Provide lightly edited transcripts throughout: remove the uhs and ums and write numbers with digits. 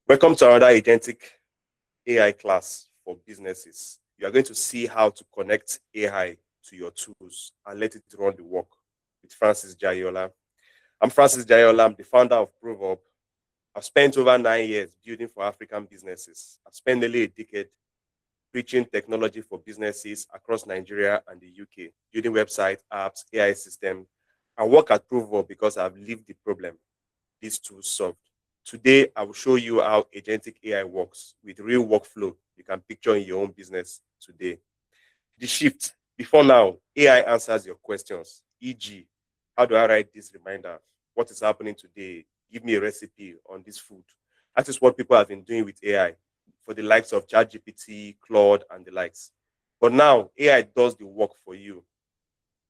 Welcome to another Agentic AI class for businesses. You are going to see how to connect AI to your tools and let it run the work with Francis Jayola. I'm Francis Jayola. I'm the founder of ProveHub. I've spent over 9 years building for African businesses. I've spent nearly a decade preaching technology for businesses across Nigeria and the UK, building websites, apps, AI systems. I work at ProveHub because I've lived the problem these tools solved. Today, I will show you how agentic AI works with real workflow you can picture in your own business today. The shift. Before now, AI answers your questions, e.g., how do I write this reminder? What is happening today? Give me a recipe on this food. That is what people have been doing with AI for the likes of ChatGPT, Claude, and the likes. But now, AI does the work for you.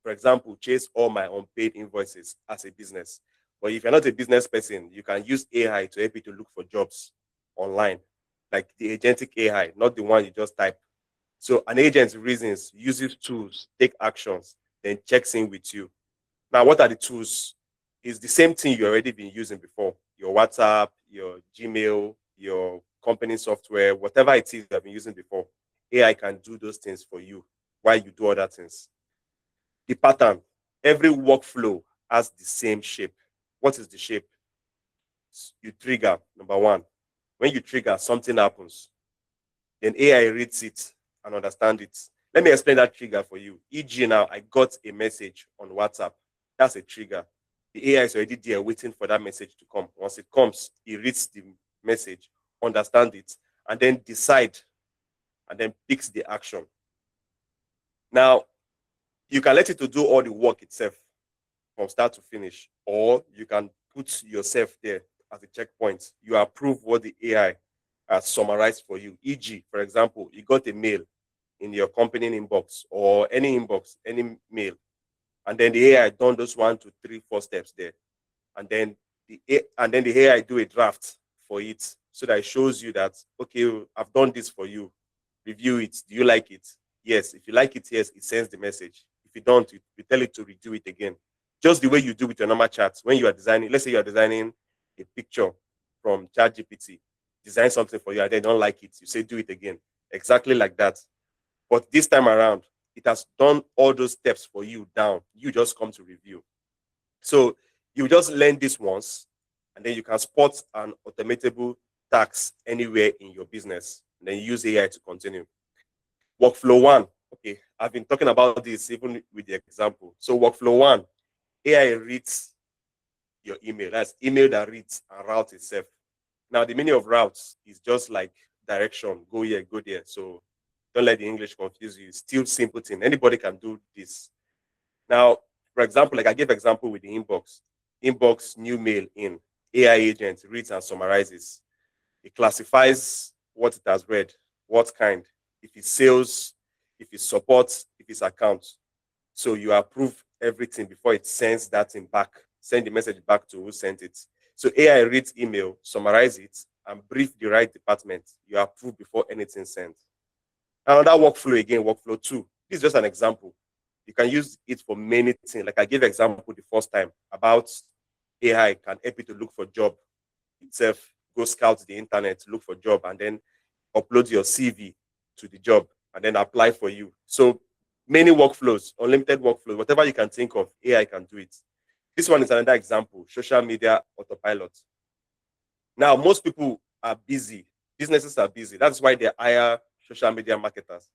For example, chase all my unpaid invoices as a business. But if you're not a business person, you can use AI to help you to look for jobs online, like the agentic AI, not the one you just type. So an agent reasons, uses tools, take actions, then checks in with you. Now, what are the tools? It's the same thing you already been using before. Your WhatsApp, your Gmail, your company software, whatever it is you have been using before. AI can do those things for you while you do other things. The pattern, every workflow has the same shape. What is the shape? You trigger, number one. When you trigger, something happens. Then AI reads it and understands it. Let me explain that trigger for you. E.g., now I got a message on WhatsApp. That's a trigger. The AI is already there waiting for that message to come. Once it comes, it reads the message, understands it, and then decide and then picks the action. Now, you can let it to do all the work itself from start to finish, or you can put yourself there as a checkpoint. You approve what the AI has summarized for you. E.g., for example, you got a mail in your company inbox or any inbox, any mail, and then the AI done those 1, 2, 3, 4 steps there, and then the AI do a draft for it so that it shows you that, okay, I've done this for you. Review it. Do you like it? Yes. If you like it, yes, it sends the message. If you don't, you tell it to redo it again. Just the way you do with your normal chats. When you are designing, let's say you are designing a picture from ChatGPT, design something for you and they don't like it, you say do it again. Exactly like that. But this time around, it has done all those steps for you down. You just come to review. So you just learn this once, and then you can spot an automatable task anywhere in your business. And then use AI to continue. Workflow one. Okay, I've been talking about this even with the example. So workflow one, AI reads your email. That's email that reads and routes itself. Now, the meaning of routes is just like direction, go here, go there. So don't let the English confuse you. It's still simple thing. Anybody can do this. Now, for example, like I gave example with the inbox. Inbox, new mail in. AI agent reads and summarizes. It classifies what it has read, what kind, if it's sales, if it's support, if it's accounts. So you approve everything before it sends that thing back, send the message back to who sent it. So AI reads email, summarize it, and brief the right department. You approve before anything sent. Another workflow again, workflow two. This is just an example. You can use it for many things. Like I gave example the first time about AI can help you to look for job itself, go scout the internet, look for job, and then upload your CV to the job and then apply for you. So many workflows, unlimited workflows, whatever you can think of, AI can do it. This one is another example, social media autopilot. Now, most people are busy. Businesses are busy. That's why they hire social media marketers.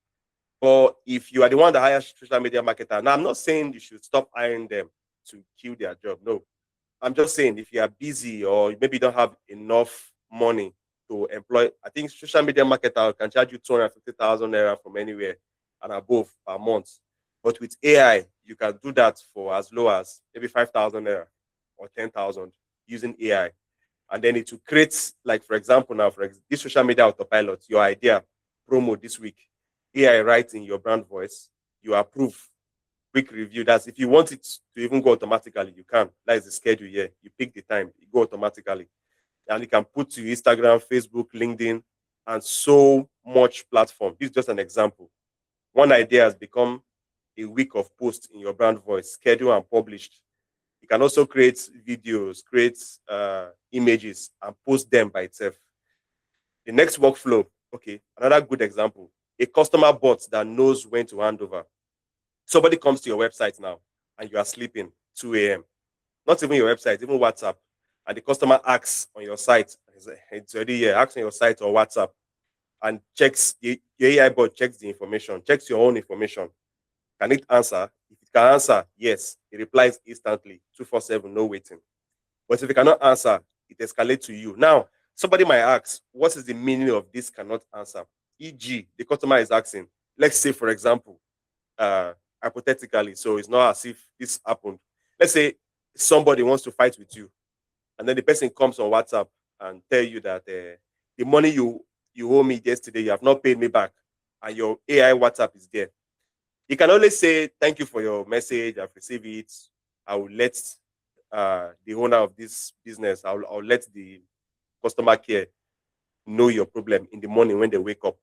But if you are the one that hires social media marketer, now I'm not saying you should stop hiring them to kill their job. No, I'm just saying if you are busy or maybe you don't have enough money to employ, I think social media marketer can charge you 250,000 naira from anywhere and above per month. But with AI, you can do that for as low as maybe 5,000 naira or 10,000 using AI. And then it will create, like for example, now for this social media autopilot, your idea, promo this week, AI writes in your brand voice, you approve, quick review. That's if you want it to even go automatically, you can. That is the schedule here. You pick the time, it go automatically. And you can put to Instagram, Facebook, LinkedIn, and so much platform. This is just an example. One idea has become a week of posts in your brand voice, scheduled and published. You can also create videos, create images, and post them by itself. The next workflow, okay, another good example, a customer bot that knows when to hand over. Somebody comes to your website now and you are sleeping 2 a.m. Not even your website, even WhatsApp. And the customer asks on your site, it's already here, asks on your site or WhatsApp and checks, the AI bot checks the information, checks your own information. Can it answer? If it can answer, yes, it replies instantly, 247, no waiting. But if it cannot answer, it escalates to you. Now, somebody might ask, what is the meaning of this cannot answer? E.g., the customer is asking, let's say, for example, hypothetically, so it's not as if this happened. Let's say somebody wants to fight with you, and then the person comes on WhatsApp and tell you that the money you owe me yesterday, you have not paid me back, and your AI WhatsApp is there. You can only say, thank you for your message, I've received it. I will let the owner of this business, I'll let the customer care know your problem in the morning when they wake up.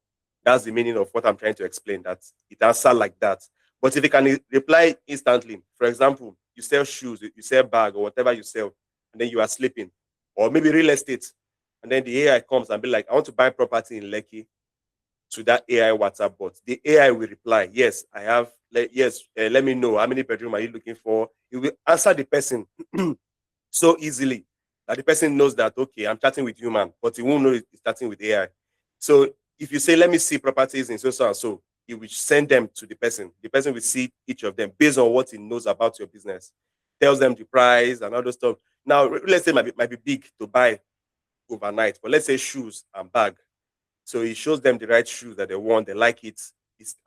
That's the meaning of what I'm trying to explain, that it answers like that. But if you can reply instantly, for example, you sell shoes, you sell bag or whatever you sell, and then you are sleeping, or maybe real estate, and then the AI comes and be like, I want to buy property in Lekki, to that AI WhatsApp bot. The AI will reply, yes, I have, yes, let me know, how many bedroom are you looking for? It will answer the person so easily that the person knows that, okay, I'm chatting with human, but he won't know it's chatting with AI. So if you say, let me see properties in so and so, he will send them to the person. The person will see each of them based on what he knows about your business, tells them the price and all those stuff. Now, let's say it might be big to buy overnight, but let's say shoes and bag. So it shows them the right shoes that they want, they like it,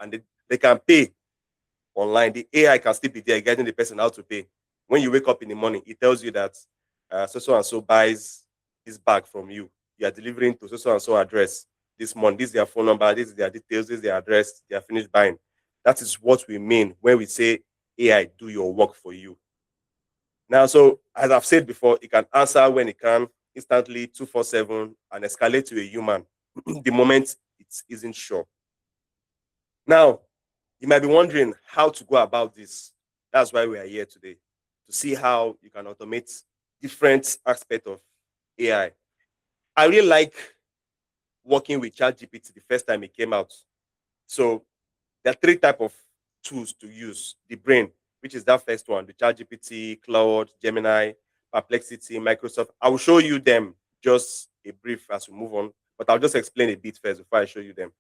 and they can pay online. The AI can still be there guiding the person how to pay. When you wake up in the morning, it tells you that so and so buys this bag from you. You are delivering to so and so address this month. This is their phone number, this is their details, this is their address, they are finished buying. That is what we mean when we say AI do your work for you. Now, so as I've said before, it can answer when it can, instantly, 247, and escalate to a human the moment it isn't sure. Now, you might be wondering how to go about this. That's why we are here today, to see how you can automate different aspects of AI. I really like working with ChatGPT the first time it came out. So there are three types of tools to use. The brain, which is that first one, the ChatGPT, Cloud, Gemini, Perplexity, Microsoft. I will show you them just a brief as we move on, but I'll just explain a bit first before I show you them.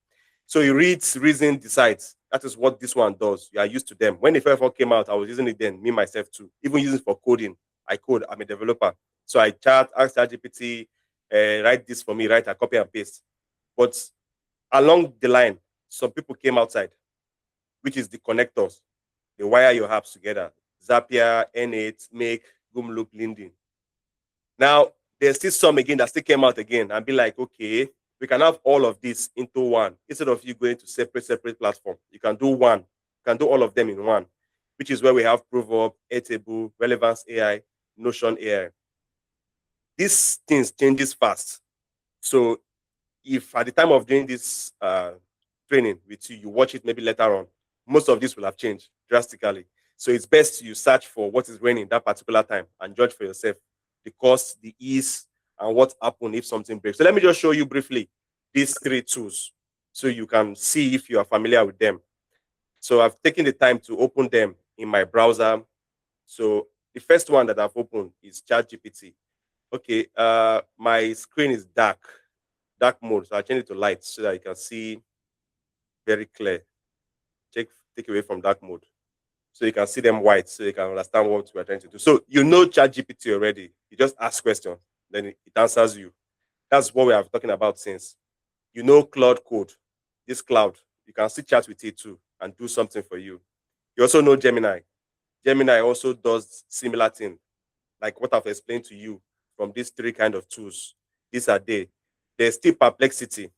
So it reads, reason, decides. That is what this one does. You are used to them. When the first one came out, I was using it then, me myself too. Even using it for coding. I code, I'm a developer. So I ask ChatGPT, write this for me, write a copy and paste. But along the line, some people came outside, which is the connectors. They wire your apps together. Zapier, N8, Make, Gumlook, LinkedIn. Now, there's still some again that still came out again and be like, okay, we can have all of this into one. Instead of you going to separate platform, you can do one. You can do all of them in one, which is where we have ProveHub, Airtable, Relevance AI, Notion AI. These things changes fast. So if at the time of doing this training with you, you watch it maybe later on, most of this will have changed drastically. So it's best you search for what is raining that particular time and judge for yourself the cost, the ease, and what happened if something breaks. So let me just show you briefly these three tools so you can see if you are familiar with them. So I've taken the time to open them in my browser. So the first one that I've opened is ChatGPT. Okay, my screen is dark mode. So I change it to light so that you can see very clear. Take away from dark mode. So you can see them white so you can understand what we're trying to do. So you know ChatGPT already. You just ask questions, then it answers you. That's what we are talking about since. You know Cloud Code, this cloud. You can still chat with it too and do something for you. You also know Gemini. Gemini also does similar thing, like what I've explained to you from these three kind of tools. These are they. There's still Perplexity.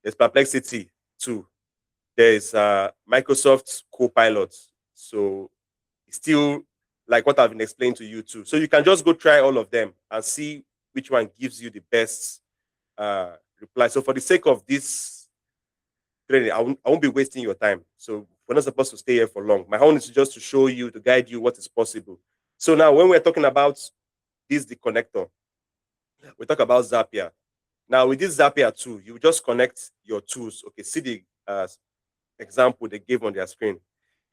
There's Perplexity too. There's Microsoft Copilot. So it's still like what I've been explaining to you too. So you can just go try all of them and see which one gives you the best reply. So for the sake of this training, I won't be wasting your time. So we're not supposed to stay here for long. My own is just to show you, to guide you what is possible. So now when we're talking about this, the connector, we talk about Zapier. Now with this Zapier tool, you just connect your tools. Okay, see the example they gave on their screen.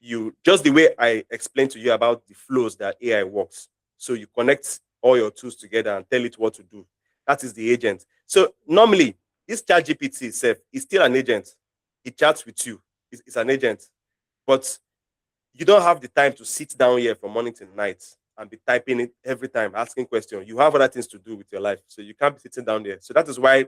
You just the way I explained to you about the flows that AI works. So you connect all your tools together and tell it what to do. That is the agent. So normally, this chat GPT itself is still an agent. It chats with you. It's an agent. But you don't have the time to sit down here from morning to night and be typing it every time, asking questions. You have other things to do with your life. So you can't be sitting down there. So that is why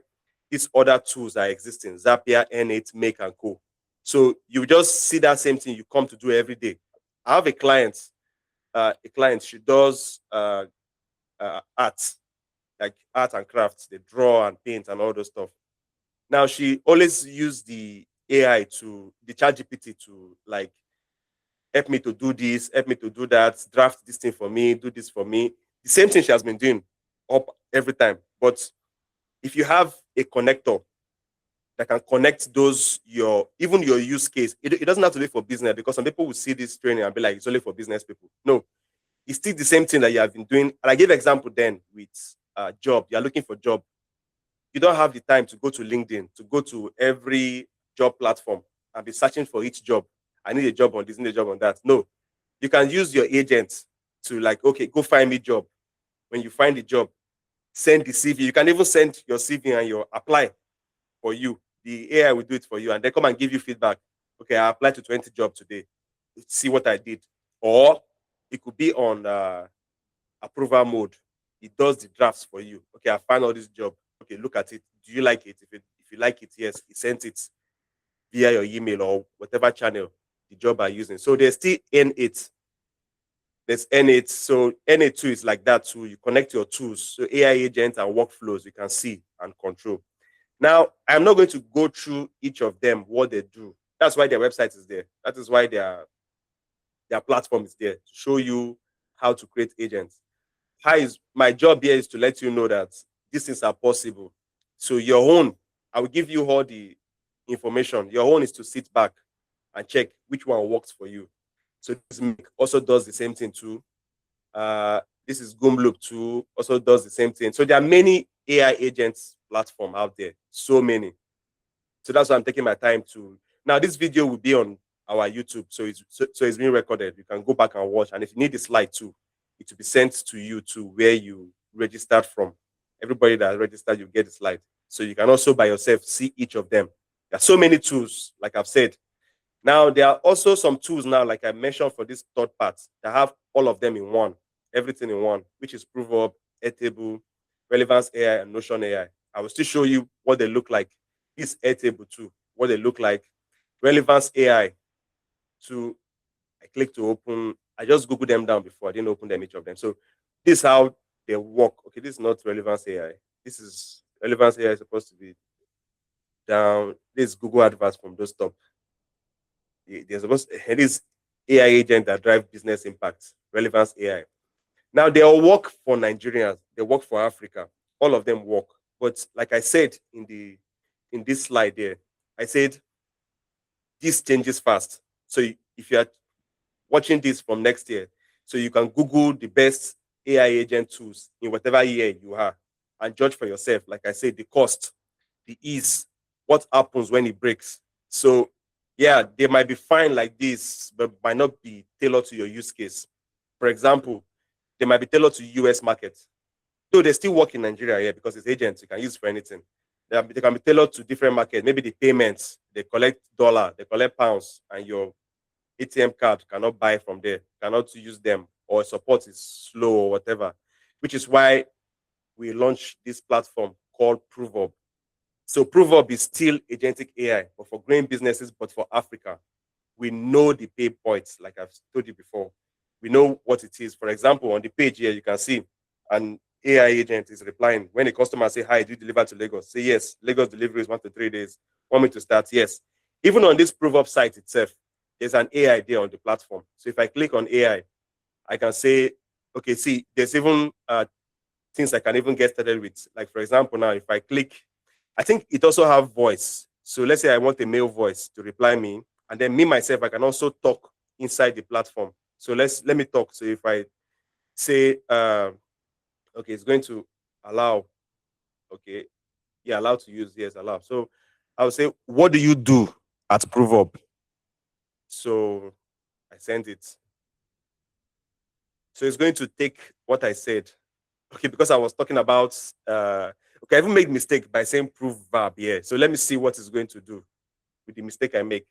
these other tools are existing: Zapier, N8, Make, and Co. So you just see that same thing you come to do every day. I have a client, she does art, like art and crafts. They draw and paint and all those stuff. Now she always use the AI the chat GPT to like help me to do this, help me to do that, draft this thing for me, do this for me. The same thing she has been doing up every time. But if you have a connector that can connect those even your use case, it doesn't have to be for business, because some people will see this training and be like, it's only for business people. No, it's still the same thing that you have been doing. And I gave example then with job. You're looking for job. You don't have the time to go to LinkedIn, to go to every job platform and be searching for each job. I need a job on this, I need a job on that. No, you can use your agent to like, okay, go find me job. When you find the job, send the CV. You can even send your CV and your apply for you. The AI will do it for you and then come and give you feedback. Okay, I applied to 20 jobs today. See what I did. Or it could be on approval mode. It does the drafts for you. Okay, I found all this job. Okay, look at it. Do you like it? If you like it, yes, it sent it via your email or whatever channel the job are using. So there's still N8. There's N8. So N8 too is like that too. You connect your tools. So AI agents and workflows you can see and control. Now, I'm not going to go through each of them, what they do. That's why their website is there. That is why their platform is there to show you how to create agents. My job here is to let you know that these things are possible. So your own, I will give you all the information. Your own is to sit back and check which one works for you. So this Make also does the same thing too. This is Goomloop too, also does the same thing. So there are many AI agents platform out there, so many. So that's why I'm taking my time to. Now this video will be on our YouTube, so it's being recorded. You can go back and watch, and if you need the slide too, it will be sent to you to where you registered from. Everybody that registered, you get the slide, so you can also by yourself see each of them. There are so many tools, like I've said. Now there are also some tools now, like I mentioned, for this third part that have all of them in one, everything in one, which is ProveHub, Airtable, Relevance AI, and Notion AI. I will still show you what they look like. This Airtable too, what they look like. Relevance AI to I click to open. I just Google them down before. I didn't open them, each of them. So this is how they work. Okay, this is not Relevance AI. This is Relevance AI is supposed to be down. This is Google Adverts from those top. They're supposed it is AI agent that drive business impact. Relevance AI. Now they all work for Nigerians. They work for Africa. All of them work. But like I said in this slide there, I said this changes fast. So if you are watching this from next year, so you can Google the best AI agent tools in whatever year you are and judge for yourself. Like I said, the cost, the ease, what happens when it breaks. So yeah, they might be fine like this, but might not be tailored to your use case. For example, they might be tailored to US market. Though they still work in Nigeria here because it's agents, you can use for anything. They can be tailored to different markets. Maybe the payments, they collect dollar, they collect pounds, and your ATM card cannot buy from there, cannot use them, or support is slow or whatever. Which is why we launched this platform called ProveHub. So ProveHub is still agentic AI, but for growing businesses, but for Africa. We know the pain points, like I've told you before. We know what it is. For example, on the page here, you can see an AI agent is replying. When a customer say, hi, do you deliver to Lagos? Say yes. Lagos delivery is 1 to 3 days. Want me to start? Yes. Even on this ProveHub site itself, there's an AI there on the platform. So if I click on AI, I can say, okay, see, there's even things I can even get started with. Like for example, now if I click, I think it also have voice. So let's say I want a male voice to reply me, and then me myself, I can also talk inside the platform. So let me talk. So if I say, okay, it's going to allow, okay, Yeah, allowed to use. Yes, allowed. So I would say, what do you do at ProveHub? So I sent it. So it's going to take what I said. Okay, because I was talking about okay, I even made mistake by saying ProveHub here. So let me see what it's going to do with the mistake I make.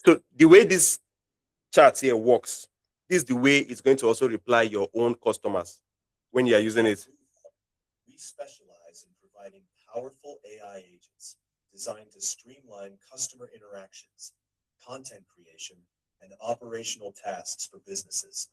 So the way this chart here works, this is the way it's going to also reply your own customers when you are using it. We specialize in providing powerful AI agents designed to streamline customer interactions, content creation, and operational tasks for businesses.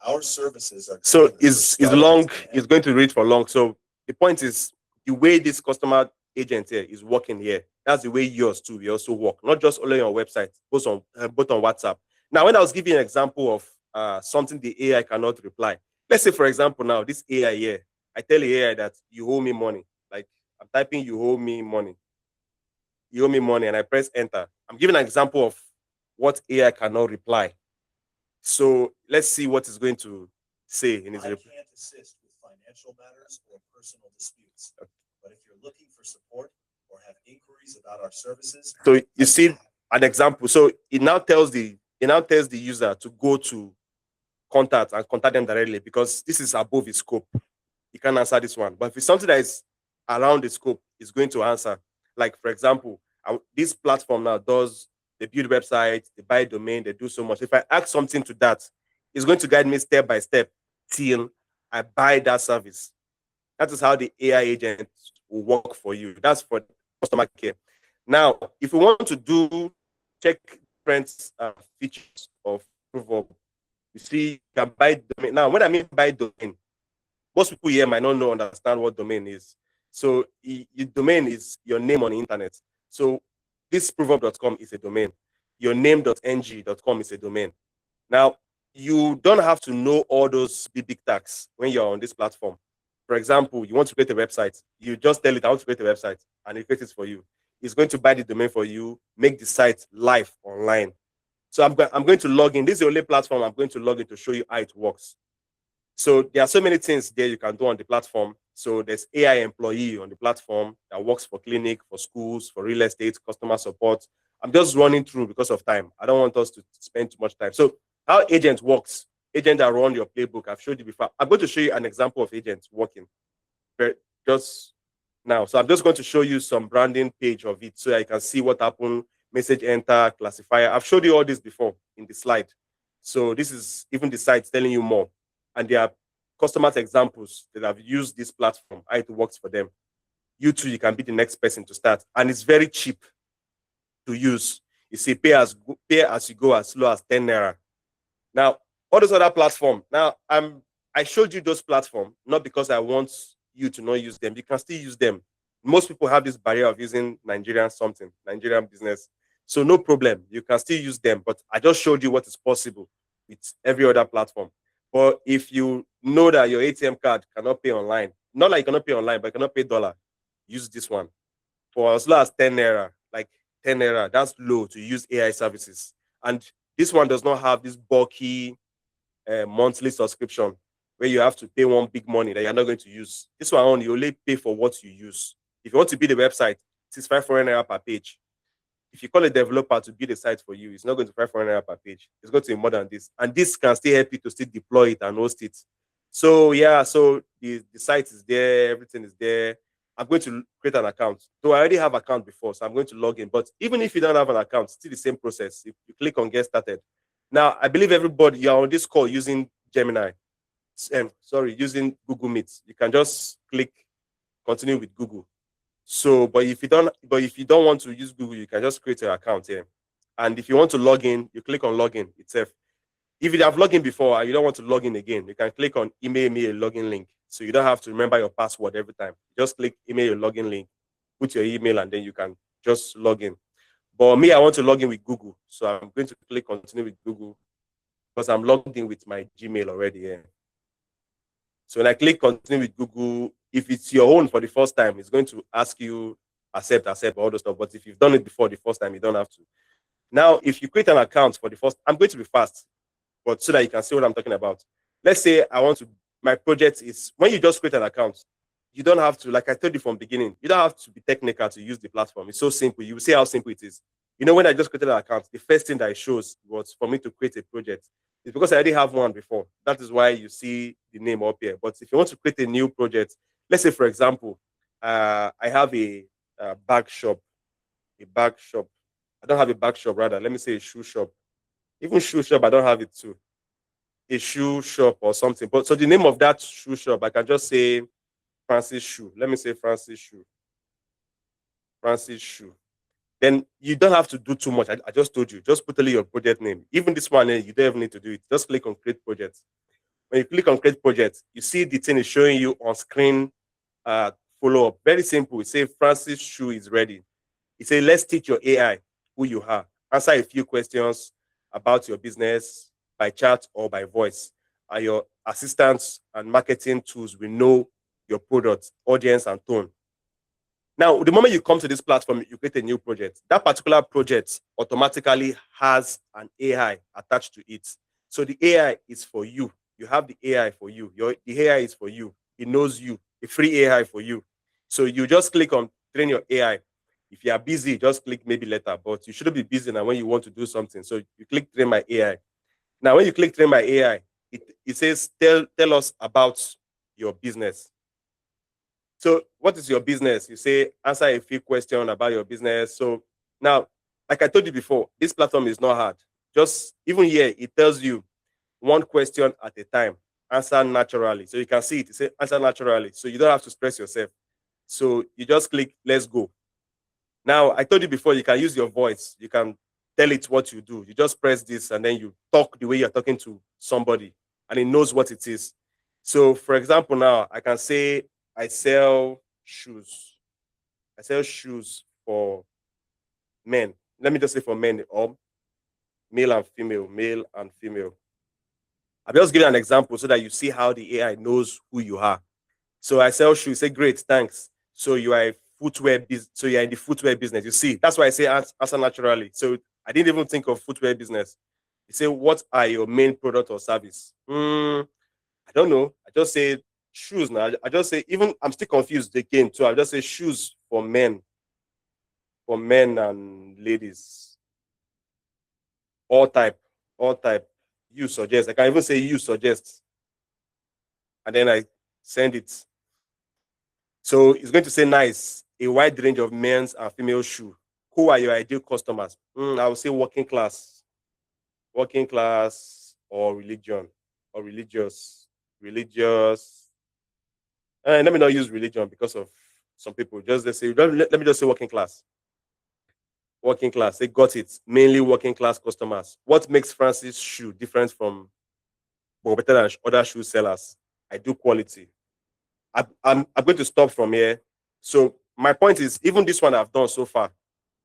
Our services are So tailored for is startups long, and it's going to read for long. So the point is the way this customer agent here is working here, that's the way yours too will also work, not just only on website, both on WhatsApp. Now, when I was giving an example of something the AI cannot reply, let's say for example now this AI here, I tell the AI that you owe me money. Like I'm typing you owe me money, and I press enter. I'm giving an example of what AI cannot reply. So let's see what it's going to say in his I reply. can't assist with financial matters or personal disputes, but if you're looking for support or have inquiries about our services, So you see an example. So it now tells the user to go to contact and contact them directly because this is above his scope. He can't answer this one. But if it's something that is around the scope, it's going to answer. Like for example, this platform now does they build websites, they buy domain, they do so much. If I ask something to that, it's going to guide me step by step till I buy that service. That is how the AI agent will work for you. That's for customer care. Now, if we want to check different features of ProveHub, you see, you can buy domain. Now, when I mean buy domain, most people here might not know understand what domain is. So, your domain is your name on the internet. So, this ProveHub.com is a domain. Your name.ng.com is a domain. Now, you don't have to know all those big tags when you're on this platform. For example, you want to create a website, you just tell it, I want to create a website, and it creates it for you. It's going to buy the domain for you, make the site live online. So I'm going to log in. This is the only platform I'm going to log in to show you how it works. So there are so many things there you can do on the platform. So there's AI employee on the platform that works for clinic, for schools, for real estate, customer support. I'm just running through because of time. I don't want us to spend too much time. So how agent works, agent that run your playbook, I've showed you before. I'm going to show you an example of agents working just now. So I'm just going to show you some branding page of it so I can see what happened, message enter, classifier. I've showed you all this before in the slide. So this is even the site telling you more. And there are customers examples that have used this platform, how it works for them. You too, you can be the next person to start. And it's very cheap to use. You see, pay as you go as low as 10 naira. Now, all those other platforms. Now, I showed you those platforms not because I want you to not use them. You can still use them. Most people have this barrier of using Nigerian business. So no problem. You can still use them. But I just showed you what is possible with every other platform. But if you know that your ATM card cannot pay online, not like you cannot pay online, but you cannot pay dollar, use this one. For as low as 10 naira, like 10 naira, that's low to use AI services. And this one does not have this bulky monthly subscription where you have to pay one big money that you're not going to use. This one only you only pay for what you use. If you want to build a website, it's 500 naira per page. If you call a developer to build a site for you, it's not going to 500 naira per page. It's going to be more than this. And this can still help you to still deploy it and host it. So yeah, so the site is there, everything is there. I'm going to create an account. So I already have account before, so I'm going to log in. But even if you don't have an account, still the same process. If you click on get started. Now, I believe everybody you're on this call using Gemini. Using Google Meet. You can just click continue with Google. So, but if you don't want to use Google, you can just create an account here. And if you want to log in, you click on login itself. If you have logged in before and you don't want to log in again, you can click on email me a login link. So you don't have to remember your password every time. Just click email your login link, put your email, and then you can just log in. But me, I want to log in with Google. So I'm going to click continue with Google because I'm logged in with my Gmail already here. So when I click continue with Google, if it's your own for the first time, it's going to ask you accept, all those stuff. But if you've done it before the first time, you don't have to. Now, if you create an account for the first, I'm going to be fast, but so that you can see what I'm talking about. Let's say I want to my project is, when you just create an account, you don't have to, like I told you from the beginning, you don't have to be technical to use the platform. It's so simple. You will see how simple it is. When I just created an account, the first thing that it shows was for me to create a project. It's because I already have one before. That is why you see the name up here. But if you want to create a new project, let's say, for example, I have a bag shop, a bag shop. I don't have a bag shop, rather. Let me say a shoe shop. Even shoe shop, I don't have it too. A shoe shop or something. But so the name of that shoe shop, I can just say Francis Shoe. Let me say Francis Shoe. Francis Shoe. Then you don't have to do too much. I just told you, just put only your project name. Even this one, you don't even need to do it. Just click on create project. When you click on create project, you see the thing is showing you on screen follow up. Very simple. It says Francis Shoe is ready. It says, let's teach your AI who you are. Answer a few questions about your business by chat or by voice. And your assistants and marketing tools will know your product, audience, and tone. Now, the moment you come to this platform, you create a new project. That particular project automatically has an AI attached to it. So the AI is for you. You have the AI for you. The AI is for you. It knows you. A free AI for you. So you just click on train your AI. If you are busy, just click maybe later. But you shouldn't be busy now when you want to do something. So you click train my AI. Now, when you click train my AI, it says tell us about your business. So, what is your business? You say, answer a few questions about your business. So, now, like I told you before, this platform is not hard. Just even here, it tells you one question at a time, answer naturally. So, you can see it. It says answer naturally. So, you don't have to stress yourself. So, you just click, let's go. Now, I told you before, you can use your voice. You can tell it what you do. You just press this and then you talk the way you're talking to somebody and it knows what it is. So, for example, now I can say, I sell shoes. I sell shoes for men. Let me just say for men, or male and female, male and female. I'll just give you an example so that you see how the AI knows who you are. So I sell shoes. Say, great, thanks. So you are a footwear business. So you're in the footwear business. You see, that's why I say answer naturally. So I didn't even think of footwear business. You say, what are your main product or service? I don't know. I just say shoes now. I just say, even I'm still confused again too. I just say shoes for men and ladies, all type, all type. You suggest. I can even say you suggest, and then I send it. So it's going to say nice, a wide range of men's and female shoe. Who are your ideal customers? I would say working class or religion or religious. Let me not use religion because of some people. Just they say, let me just say working class. Working class. They got it. Mainly working class customers. What makes Francis shoe different from but better than other shoe sellers? I do quality. I'm going to stop from here. So my point is, even this one I've done so far,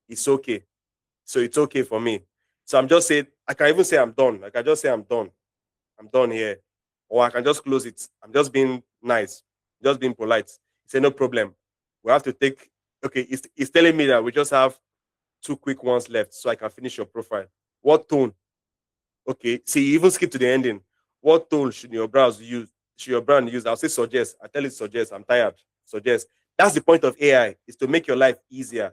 it's okay. So it's okay for me. So I'm just saying, I can even say I'm done. Like I just say I'm done. I'm done here. Or I can just close it. I'm just being nice, just being polite. Say no problem. We have to take, okay, it's telling me that we just have two quick ones left so I can finish your profile. What tone? Okay, see, you even skip to the ending. What tone should your browser use? Should your brand use? I'll say suggest. I tell it suggest. I'm tired. Suggest. That's the point of AI, is to make your life easier.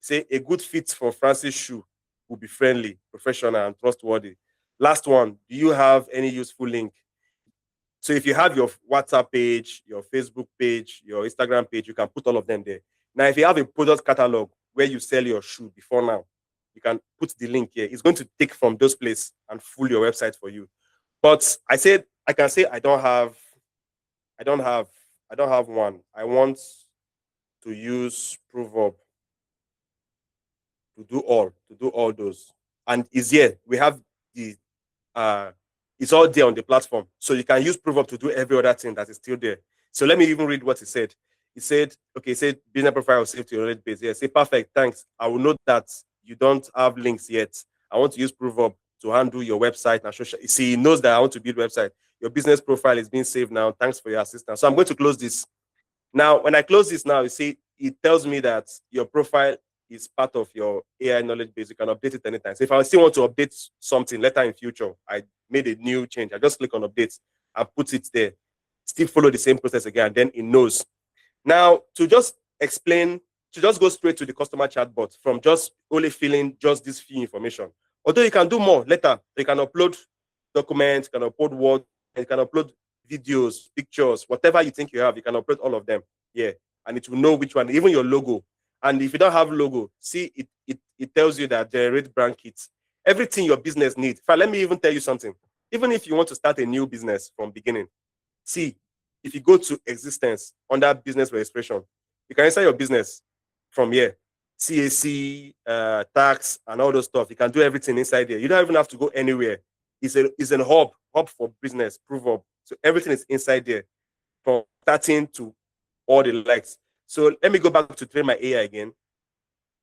Say a good fit for Francis Shoe will be friendly, professional, and trustworthy. Last one, do you have any useful link? So if you have your WhatsApp page, your Facebook page, your Instagram page, you can put all of them there. Now, if you have a product catalog where you sell your shoe before now, you can put the link here. It's going to take from those places and full your website for you. But I can say I don't have, I don't have one. I want to use ProveHub to do all those. And is here. We have the uh it's all there on the platform. So you can use ProveHub to do every other thing that is still there. So let me even read what he said. He said, okay, he said business profile saved to your knowledge base. Yeah, say perfect, thanks. I will note that you don't have links yet. I want to use ProveHub to handle your website and social. You see, he knows that I want to build website. Your business profile is being saved now. Thanks for your assistance. So I'm going to close this. Now, when I close this now, you see, it tells me that your profile is part of your AI knowledge base. You can update it anytime. So if I still want to update something later in future, I made a new change. I just click on updates and put it there. still follow the same process again, and then it knows. Now, to just explain, to just go straight to the customer chatbot from just only filling just this few information. Although you can do more later, you can upload documents, you can upload words, you can upload videos, pictures, whatever you think you have, you can upload all of them. Yeah, and it will know which one, even your logo. And if you don't have logo, see it tells you that generate brand kits. Everything your business needs. In fact, let me even tell you something. Even if you want to start a new business from beginning, see, if you go to existence under business registration, you can enter your business from here. CAC, tax, and all those stuff. You can do everything inside there. You don't even have to go anywhere. It's a hub for business, ProveHub. So everything is inside there from starting to all the likes. So let me go back to train my AI again.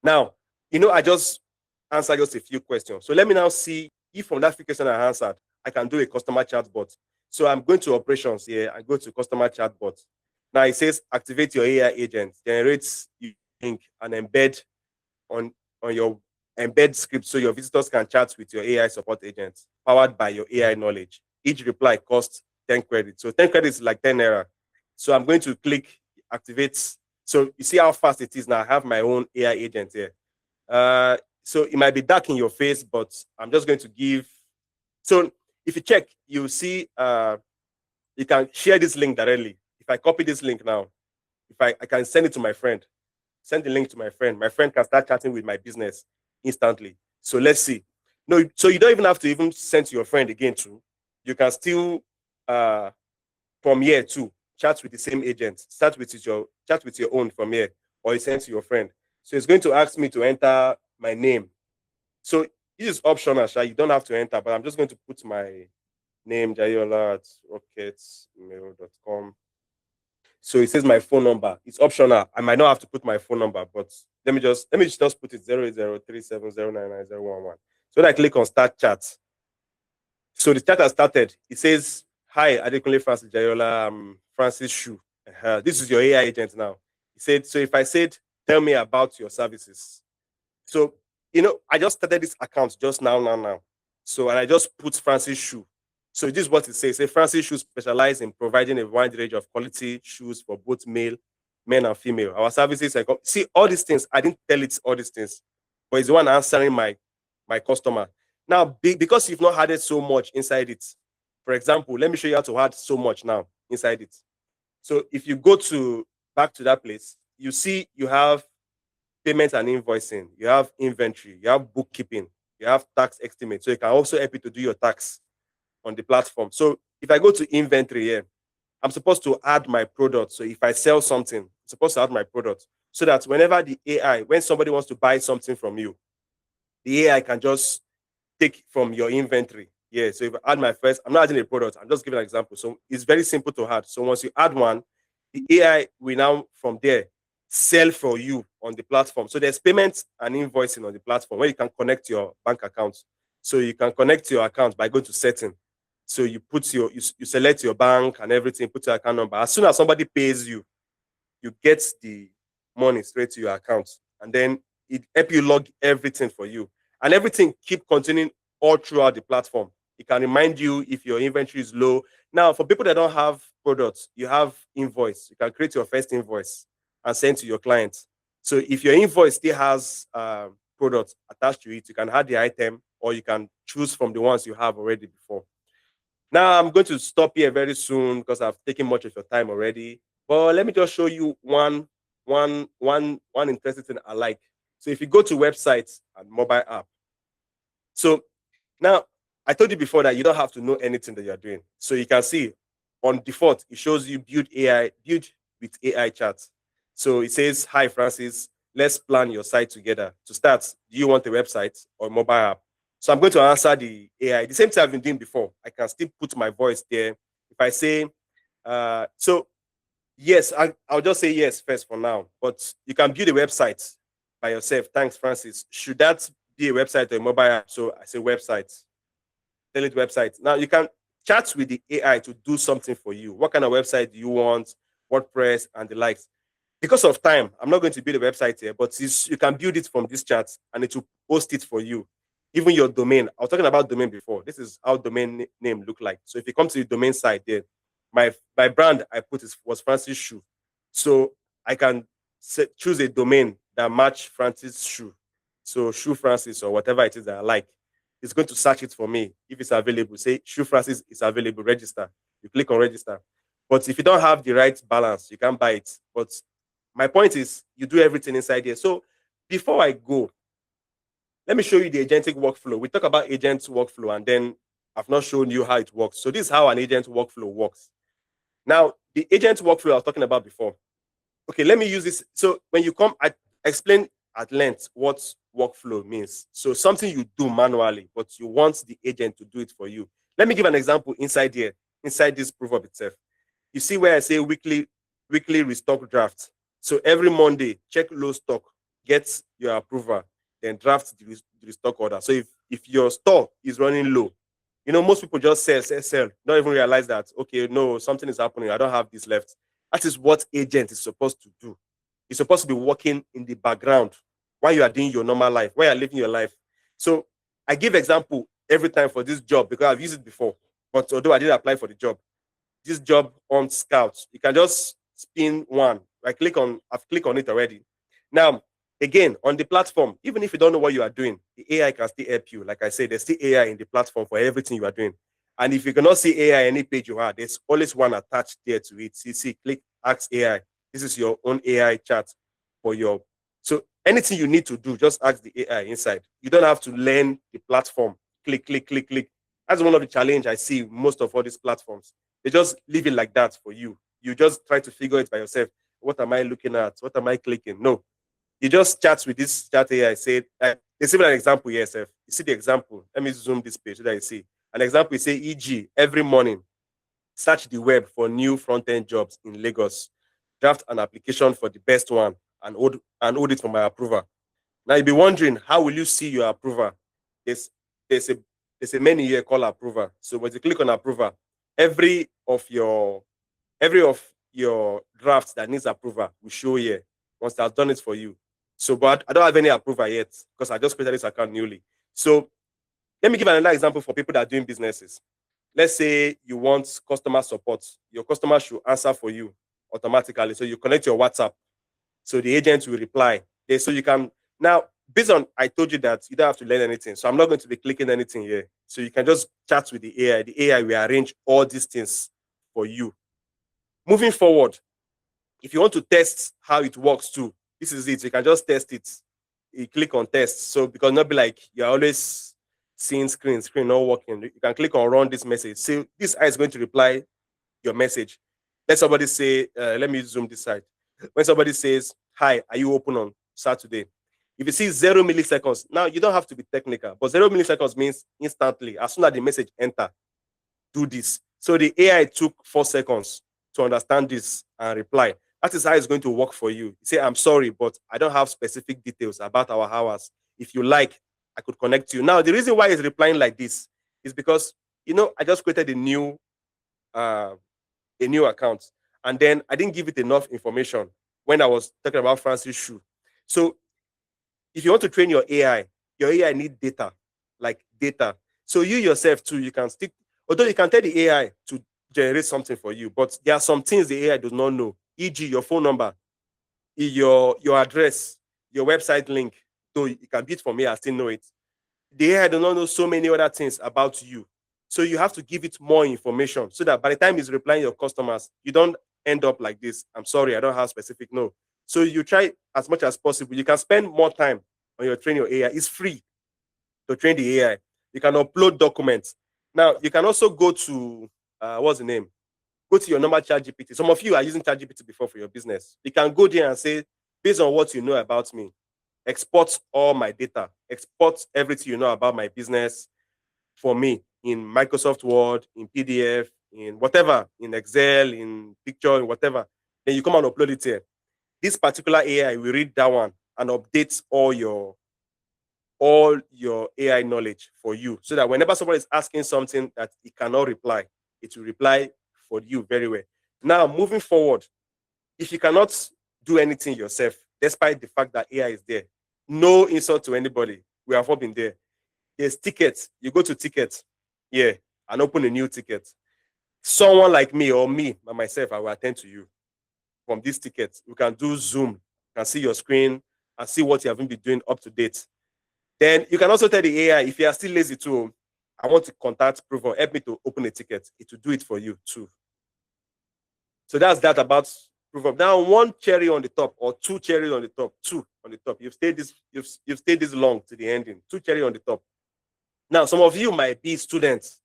Now, I just answered just a few questions. So let me now see if from that few questions I answered, I can do a customer chatbot. So I'm going to operations here. I go to customer chatbot. Now it says activate your AI agent, generates link and embed on your embed script so your visitors can chat with your AI support agent powered by your AI knowledge. Each reply costs 10 credits. So 10 credits is like 10 naira. So I'm going to click activate. So you see how fast it is now. I have my own AI agent here. So it might be dark in your face, but I'm just going to give. So if you check, you see you can share this link directly. If I copy this link now, if I can send it to my friend, send the link to my friend. My friend can start chatting with my business instantly. So let's see. No, so you don't even have to even send to your friend again too. You can still from here too chat with the same agent. Chat with your own from here, or you send to your friend. So it's going to ask me to enter my name. So this is optional, Sha. You don't have to enter, but I'm just going to put my name, Jayola at rocketmail.com. So it says my phone number. It's optional. I might not have to put my phone number, but let me just put it 08037099011. So when I click on start chat, so the chat has started. It says, "Hi, Adekunle Francis Jayola, Francis Shu. This is your AI agent now." He said, "So if I said, tell me about your services." So I just started this account just now. So and I just put Francis Shu. So this is what it says. Say Francis Shoes specialize in providing a wide range of quality shoes for both men and female. Our services, see all these things. I didn't tell it all these things, but it's the one answering my customer. Now, because you've not added so much inside it. For example, let me show you how to add so much now inside it. So if you go to back to that place, you see you have payment and invoicing, you have inventory, you have bookkeeping, you have tax estimate. So it can also help you to do your tax on the platform. So if I go to inventory here, I'm supposed to add my product. So if I sell something, I'm supposed to add my product so that whenever when somebody wants to buy something from you, the AI can just take from your inventory. Yeah. So if I add my first, I'm not adding a product. I'm just giving an example. So it's very simple to add. So once you add one, the AI will now from there sell for you on the platform. So there's payments and invoicing on the platform where you can connect your bank accounts. So you can connect your account by going to setting. So you put you select your bank and everything, put your account number. As soon as somebody pays you, you get the money straight to your account, and then it help you log everything for you, and everything keep continuing all throughout the platform. It can remind you if your inventory is low. Now, for people that don't have products, you have invoice. You can create your first invoice and send to your client. So if your invoice still has products attached to it, you can add the item, or you can choose from the ones you have already before. Now I'm going to stop here very soon because I've taken much of your time already. But let me just show you one interesting thing I like. So if you go to websites and mobile app, so now I told you before that you don't have to know anything that you're doing. So you can see on default, it shows you build with AI chat. So it says, "Hi Francis, let's plan your site together." To start, do you want a website or a mobile app? So I'm going to answer the AI. The same thing I've been doing before. I can still put my voice there. If I say, so yes, I'll just say yes first for now. But you can build a website by yourself. Thanks, Francis. Should that be a website or a mobile app? So I say website. Tell it website. Now you can chat with the AI to do something for you. What kind of website do you want? WordPress and the likes. Because of time, I'm not going to build a website here, but you can build it from this chat and it will post it for you. Even your domain. I was talking about domain before. This is how domain name look like. So if you come to the domain side there, My brand I put was Francis Shoe. So I can choose a domain that match Francis Shoe. So Shoe Francis or whatever it is that I like. It's going to search it for me if it's available. Say Shoe Francis is available, register. You click on register. But if you don't have the right balance, you can't buy it. But my point is you do everything inside here. So before I go, let me show you the agentic workflow. We talk about agent workflow and then I've not shown you how it works. So this is how an agent workflow works. Now, the agent workflow I was talking about before. Okay, let me use this. So when you come, I explain at length what workflow means. So something you do manually, but you want the agent to do it for you. Let me give an example inside here, inside this ProveHub itself. You see where I say weekly restock draft. So every Monday, check low stock, get your approval, then draft the restock order. So if your store is running low, most people just sell, don't even realize that, okay, no, something is happening. I don't have this left. That is what agent is supposed to do. It's supposed to be working in the background while you are doing your normal life, while you're living your life. So I give example every time for this job because I've used it before. But although I didn't apply for the job, this job on Scout, you can just spin one. I've clicked on it already. Now, again, on the platform, even if you don't know what you are doing, the AI can still help you. Like I said, there's still AI in the platform for everything you are doing. And if you cannot see AI any page you are, there's always one attached there to it. See, click Ask AI. This is your own AI chat for your. So anything you need to do, just ask the AI inside. You don't have to learn the platform. Click, click, click, click. That's one of the challenge I see most of all these platforms. They just leave it like that for you. You just try to figure it by yourself. What am I looking at? What am I clicking? No, you just chat with this chat AI. Say, they give an example here, Seth. You see the example. Let me zoom this page so that you see. An example, you say, e.g., every morning, search the web for new front-end jobs in Lagos. Draft an application for the best one and hold it for my approval. Now you'll be wondering, how will you see your approval? There's there's a there's a menu here called approval. So when you click on approval, every of your every of your drafts that needs approval will show here once I've done it for you. So, but I don't have any approval yet because I just created this account newly. So let me give another example for people that are doing businesses. Let's say you want customer support. Your customer should answer for you automatically. So you connect your WhatsApp. So the agent will reply. So you can now, based on I told you that you don't have to learn anything. So I'm not going to be clicking anything here. So you can just chat with the AI. The AI will arrange all these things for you. Moving forward, if you want to test how it works too, this is it. You can just test it. You click on test. So because not be like you're always seeing screen not working. You can click on run this message. So this AI is going to reply your message. Let somebody say, let me zoom this side. When somebody says, hi, are you open on Saturday? If you see 0 milliseconds, now you don't have to be technical, but 0 milliseconds means instantly. As soon as the message enter, do this. So the AI took 4 seconds to understand this and reply. That is how it's going to work for you. You say, I'm sorry, but I don't have specific details about our hours. If you like, I could connect you. Now, the reason why it's replying like this is because, I just created uh, a new account. And then I didn't give it enough information when I was talking about Francis Shoe. So if you want to train your AI need data, like data. So you yourself too, you can stick, although you can tell the AI to generate something for you, but there are some things the AI does not know, e.g. your phone number, your address, your website link, though you can beat for me, I still know it. The AI does not know so many other things about you. So you have to give it more information so that by the time it's replying your customers, you don't end up like this. I'm sorry, I don't have specific. No. So you try as much as possible. You can spend more time on your training your AI. It's free to train the AI. You can upload documents. Now you can also go to what's the name? Go to your normal ChatGPT. Some of you are using ChatGPT before for your business. You can go there and say, based on what you know about me, export all my data, export everything you know about my business for me in Microsoft Word, in PDF, in whatever, in Excel, in picture, in whatever. Then you come and upload it here. This particular AI will read that one and updates all your AI knowledge for you, so that whenever somebody is asking something that it cannot reply, it will reply for you very well. Now, moving forward, if you cannot do anything yourself, despite the fact that AI is there, no insult to anybody. We have all been there. There's tickets. You go to tickets, yeah, and open a new ticket. someone like me or me by myself, I will attend to you from this ticket. We can do Zoom, you can see your screen and see what you haven't been doing up to date. Then you can also tell the AI, if you are still lazy too, I want to contact ProveHub, help me to open a ticket. It will do it for you too. So that's that about ProveHub. Now, one cherry on the top, or two cherries on the top, two on the top. You've stayed this long to the ending. Two cherry on the top. Now, some of you might be students,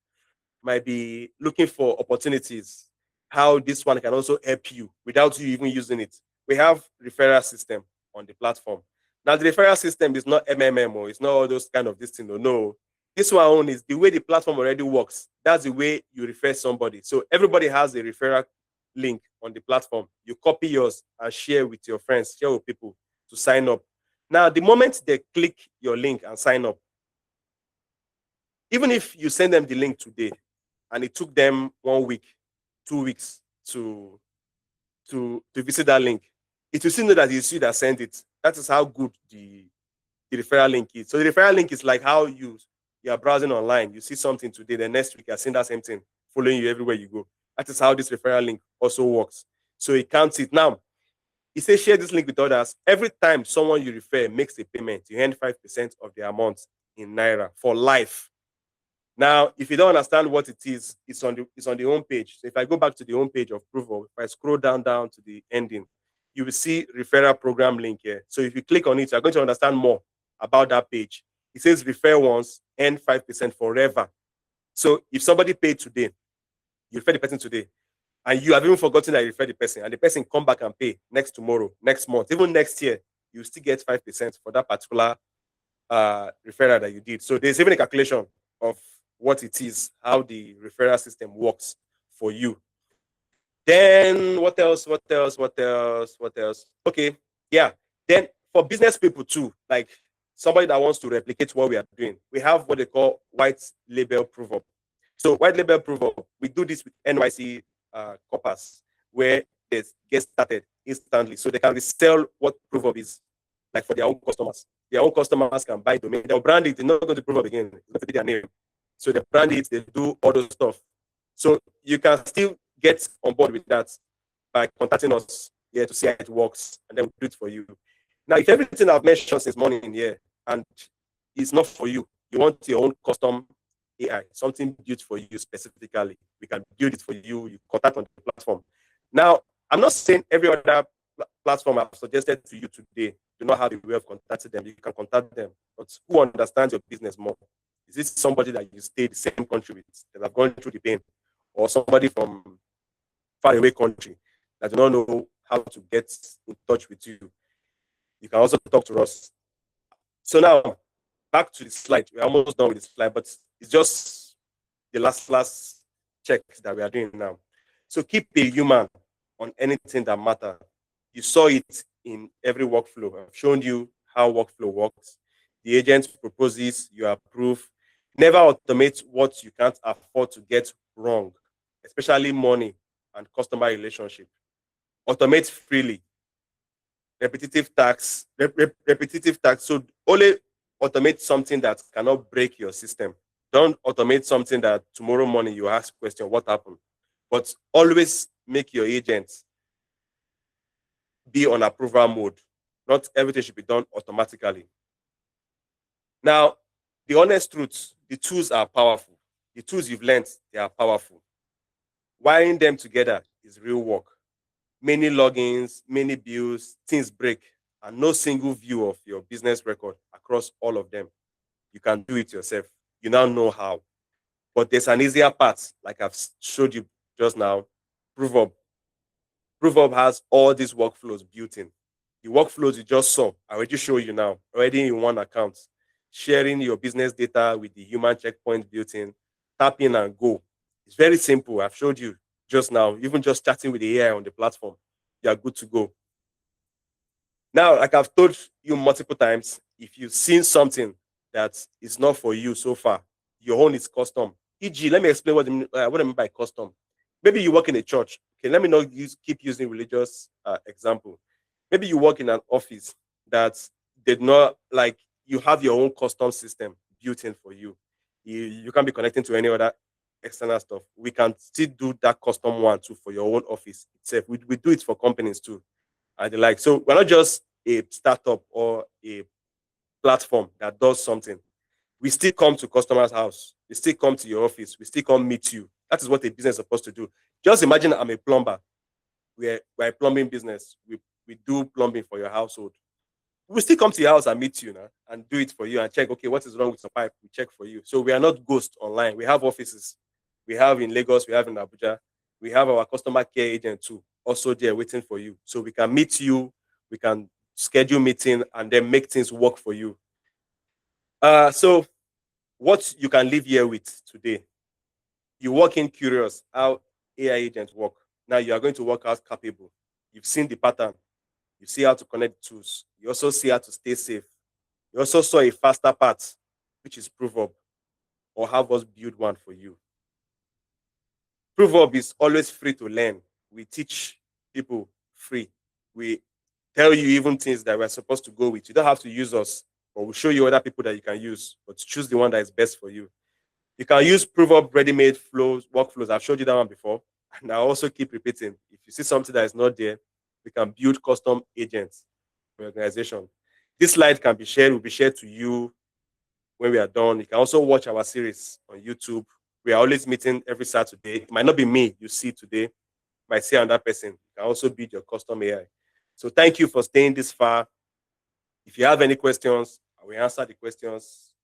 might be looking for opportunities, how this one can also help you without you even using it. We have referral system on the platform. Now, the referral system is not MMM, or it's not all those kind of this thing. No, this one is the way the platform already works. That's the way you refer somebody. So everybody has a referral link on the platform. You copy yours and share with your friends, share with people to sign up. Now, the moment they click your link and sign up, even if you send them the link today and it took them 1 week, 2 weeks to visit that link, it will still know that it's you that sent it. That is how good the referral link is. So the referral link is like how you are browsing online, you see something today, the next week you're seeing that same thing following you everywhere you go. That is how this referral link also works. So it counts it. Now, it says share this link with others. Every time someone you refer makes a payment, you earn 5% of the amount in Naira for life. Now, if you don't understand what it is, it's on the home page. So if I go back to the home page of ProveHub, if I scroll down to the ending, you will see referral program link here. So if you click on it, you're going to understand more about that page. It says refer once, earn 5% forever. So if somebody paid today, you refer the person today, and you have even forgotten that you refer the person, and the person come back and pay next tomorrow, next month, even next year, you still get 5% for that particular referral that you did. So there's even a calculation of what it is, how the referral system works for you. Then what else? Okay, yeah. Then for business people too, like somebody that wants to replicate what we are doing, we have what they call white label ProveHub. So white label ProveHub, we do this with NYC corpers, where they get started instantly, so they can resell what ProveHub is, like for their own customers. Their own customers can buy domain. They'll brand it. They're not going to ProveHub again. It's going to be their name. So they brand it. They do all those stuff. So you can still get on board with that by contacting us here to see how it works, and then we'll do it for you. Now, if everything I've mentioned since morning in here and it's not for you, you want your own custom AI, something built for you specifically, we can build it for you. You contact on the platform. Now, I'm not saying every other platform I've suggested to you today do not have a way of contacting them. You can contact them, but who understands your business more? Is this somebody that you stay the same country with, that have gone through the pain, or somebody from far away country that do not know how to get in touch with you? You can also talk to us. So now, back to the slide. We're almost done with the slide, but it's just the last check that we are doing now. So keep a human on anything that matters. You saw it in every workflow. I've shown you how workflow works. The agent proposes, you approve. Never automate what you can't afford to get wrong, especially money and customer relationship. Automate freely. Repetitive tasks. Repetitive tasks. So only automate something that cannot break your system. Don't automate something that tomorrow morning you ask question, what happened? But always make your agents be on approval mode. Not everything should be done automatically. Now, the honest truth, the tools are powerful. The tools you've learned, they are powerful. Wiring them together is real work. Many logins, many bills, things break, and no single view of your business record across all of them. You can do it yourself. You now know how. But there's an easier part, like I've showed you just now. ProveHub. ProveHub has all these workflows built in. The workflows you just saw, I already show you now, already in one account. Sharing your business data with the human checkpoint built in, tap in and go. It's very simple. I've showed you just now, even just chatting with the AI on the platform, you are good to go. Now, like I've told you multiple times, if you've seen something that is not for you so far, your own is custom. E.g., let me explain what I mean by custom. Maybe you work in a church. Okay, let me not keep using religious example. Maybe you work in an office that did not, like, you have your own custom system built in for you. You can't be connecting to any other. external stuff. We can still do that custom one too for your own office itself. We do it for companies too. And they like, so we're not just a startup or a platform that does something. We still come to customers' house. We still come to your office. We still come meet you. That is what a business is supposed to do. Just imagine I'm a plumber. We're a plumbing business. We do plumbing for your household. We still come to your house and meet you now and do it for you and check, okay, what is wrong with your pipe? We check for you. So we are not ghost online. We have offices. We have in Lagos, we have in Abuja. We have our customer care agent too, also there waiting for you. So we can meet you, we can schedule meeting and then make things work for you. So what you can live here with today, you walk in curious how AI agents work. Now you are going to work out capable. You've seen the pattern. You see how to connect tools. You also see how to stay safe. You also saw a faster path, which is ProveHub, or have us build one for you. ProveHub is always free to learn. We teach people free. We tell you even things that we're supposed to go with. You don't have to use us, but we'll show you other people that you can use, but choose the one that is best for you. You can use ProveHub ready-made flows, workflows. I've showed you that one before. And I also keep repeating, if you see something that is not there, we can build custom agents for your organization. This slide can be shared, will be shared to you when we are done. You can also watch our series on YouTube. We are always meeting every Saturday. It might not be me you see today, you might see another person. You can also build your custom AI. So thank you for staying this far. If you have any questions, I will answer the questions.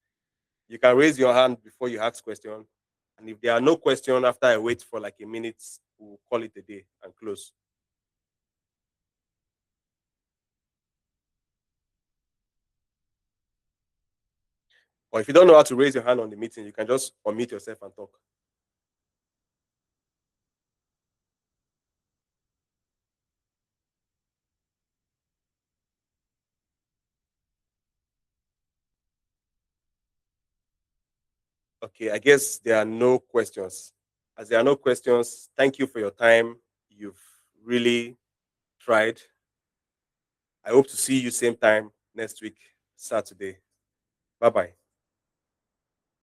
You can raise your hand before you ask question. And if there are no questions after I wait for like a minute, we'll call it a day and close. Or if you don't know how to raise your hand on the meeting, you can just unmute yourself and talk. Okay, I guess there are no questions. As there are no questions, thank you for your time. You've really tried. I hope to see you same time next week, Saturday. Bye bye.